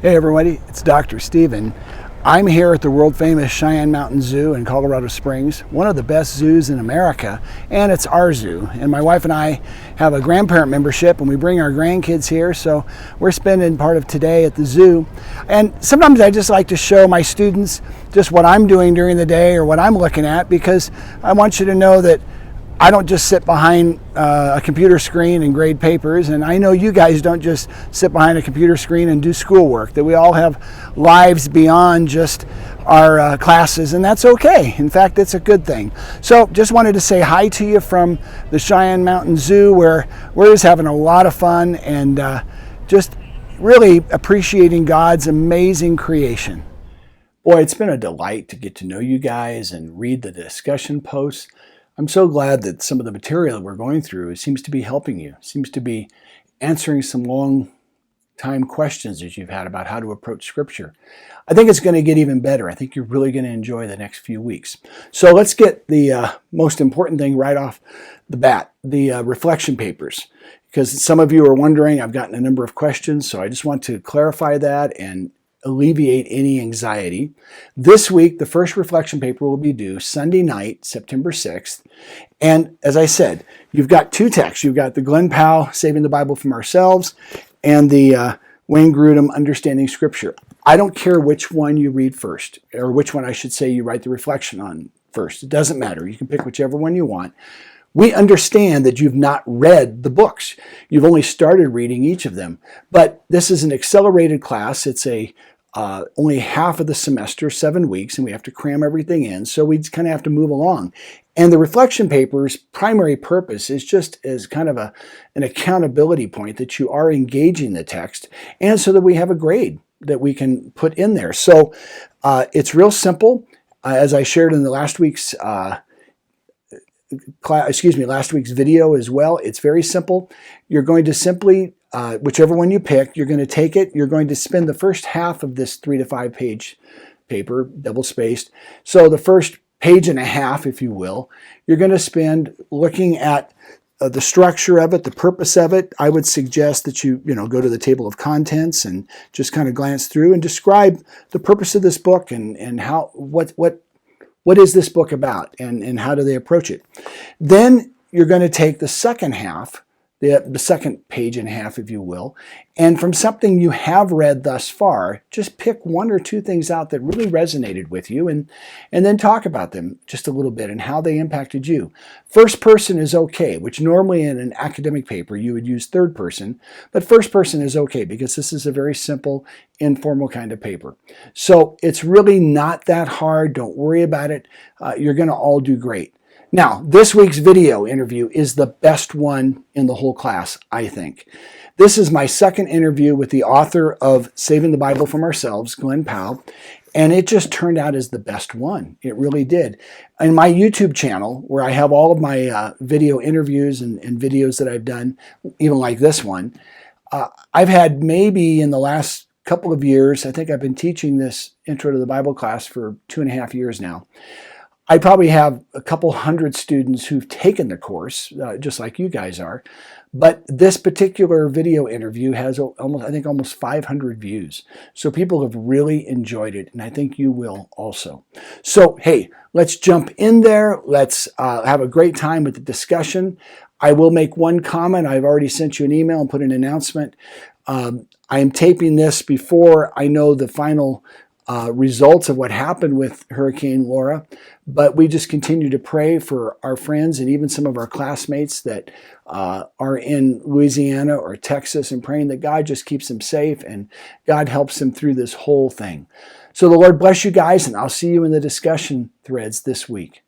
Hey everybody, it's Dr. Steven. I'm here at the world famous Cheyenne Mountain Zoo in Colorado Springs, one of the best zoos in America, and it's our zoo. And my wife and I have a grandparent membership and we bring our grandkids here, so we're spending part of today at the zoo. And sometimes I just like to show my students just what I'm doing during the day or what I'm looking at, because I want you to know that I don't just sit behind a computer screen and grade papers, and I know you guys don't just sit behind a computer screen and do schoolwork, that we all have lives beyond just our classes, and that's okay. In fact, it's a good thing. So just wanted to say hi to you from the Cheyenne Mountain Zoo, where we're just having a lot of fun and just really appreciating God's amazing creation. Boy, it's been a delight to get to know you guys and read the discussion posts. I'm so glad that some of the material that we're going through seems to be helping you, seems to be answering some long time questions that you've had about how to approach Scripture. I think it's going to get even better. I think you're really going to enjoy the next few weeks. So let's get the most important thing right off the bat, the reflection papers. Because some of you are wondering, I've gotten a number of questions, so I just want to clarify that and alleviate any anxiety. This week, the first reflection paper will be due Sunday night, September 6th. And as I said, you've got two texts. You've got the Glenn Powell, Saving the Bible from Ourselves, and the Wayne Grudem, Understanding Scripture. I don't care which one you read first, or which one I should say you write the reflection on first. It doesn't matter. You can pick whichever one you want. We understand that you've not read the books. You've only started reading each of them. But this is an accelerated class. It's only half of the semester, 7 weeks, and we have to cram everything in. So we kind of have to move along. And the reflection paper's primary purpose is just as kind of an accountability point that you are engaging the text, and so that we have a grade that we can put in there. So it's real simple. As I shared in the last week's last week's video as well. It's very simple. You're going to simply, whichever one you pick, you're going to take it. You're going to spend the first half of this 3 to 5 page paper, double spaced. So the first page and a half, if you will, you're going to spend looking at the structure of it, the purpose of it. I would suggest that you go to the table of contents and just kind of glance through and describe the purpose of this book and how what is this book about, and how do they approach it? Then you're going to take the second half, the second page and a half, if you will, and from something you have read thus far, just pick one or two things out that really resonated with you, and then talk about them just a little bit and how they impacted you. First person is okay, which normally in an academic paper you would use third person, but first person is okay because this is a very simple, informal kind of paper. So it's really not that hard. Don't worry about it. You're going to all do great. Now, this week's video interview is the best one in the whole class, I think. This is my second interview with the author of Saving the Bible from Ourselves, Glenn Powell, and it just turned out as the best one. It really did. In my YouTube channel, where I have all of my video interviews and videos that I've done, even like this one, I've had maybe in the last couple of years, I think I've been teaching this Intro to the Bible class for 2.5 years now. I probably have a couple hundred students who've taken the course, just like you guys are. But this particular video interview has almost 500 views. So people have really enjoyed it, and I think you will also. So, hey, let's jump in there. Let's have a great time with the discussion. I will make one comment. I've already sent you an email and put an announcement. I am taping this before I know the final results of what happened with Hurricane Laura, but we just continue to pray for our friends and even some of our classmates that are in Louisiana or Texas, and praying that God just keeps them safe and God helps them through this whole thing. So the Lord bless you guys, and I'll see you in the discussion threads this week.